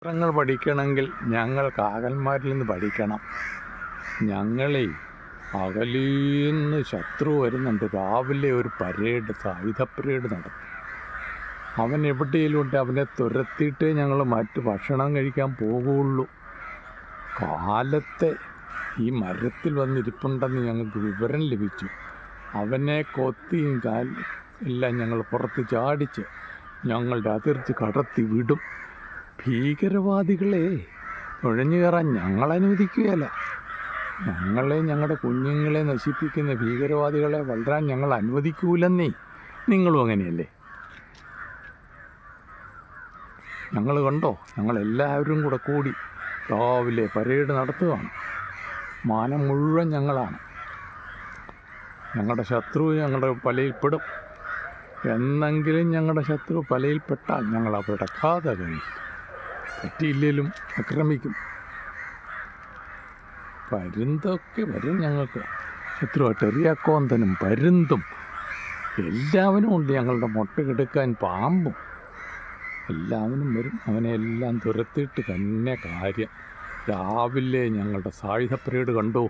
ചിത്രങ്ങൾ പഠിക്കണമെങ്കിൽ ഞങ്ങൾ കാകന്മാരിൽ നിന്ന് പഠിക്കണം. ഞങ്ങളെ അകലീന്ന് ശത്രു വരുന്നുണ്ട്. രാവിലെ ഒരു സായുധ പരേഡ് നടത്തും. അവൻ എവിടെയെങ്കിലും ഉണ്ട്, അവനെ തുരത്തിയിട്ടേ ഞങ്ങൾ മറ്റ് ഭക്ഷണം കഴിക്കാൻ പോകുള്ളൂ. കാലത്തെ ഈ മരത്തിൽ വന്നിരിപ്പുണ്ടെന്ന് ഞങ്ങൾക്ക് വിവരം ലഭിച്ചു. അവനെ കൊത്തിയും എല്ലാം ഞങ്ങൾ പുറത്ത് ചാടിച്ച് ഞങ്ങളുടെ അതിർത്തി കടത്തി വിടും. ഭീകരവാദികളെ നുഴഞ്ഞു കയറാൻ ഞങ്ങൾ അനുവദിക്കുകയില്ല. ഞങ്ങളുടെ കുഞ്ഞുങ്ങളെ നശിപ്പിക്കുന്ന ഭീകരവാദികളെ വളരാൻ ഞങ്ങൾ അനുവദിക്കൂലെന്നേ. നിങ്ങളും അങ്ങനെയല്ലേ? ഞങ്ങൾ കണ്ടോ, ഞങ്ങളെല്ലാവരും കൂടി രാവിലെ പരേഡ് നടത്തുകയാണ്. മാനം മുഴുവൻ ഞങ്ങളാണ്. ഞങ്ങളുടെ ശത്രു ഞങ്ങളുടെ പലയിൽപ്പെടും. എന്നെങ്കിലും ഞങ്ങളുടെ ശത്രു പലയിൽപ്പെട്ടാൽ ഞങ്ങൾ അവരുടെ കഥ കഴിയും. പറ്റിയില്ലേലും ആക്രമിക്കും. പരുന്തൊക്കെ വരും ഞങ്ങൾക്ക്. ശത്രുവായിട്ട് എറിയാക്കോന്തനും പരുന്തും എല്ലാവരും ഉണ്ട്. ഞങ്ങളുടെ മുട്ട കെടുക്കാൻ പാമ്പും എല്ലാവരും വരും. അവനെ എല്ലാം തുരത്തിയിട്ട് തന്നെ കാര്യം. രാവിലെ ഞങ്ങളുടെ സായുധ പരേഡ് കണ്ടു.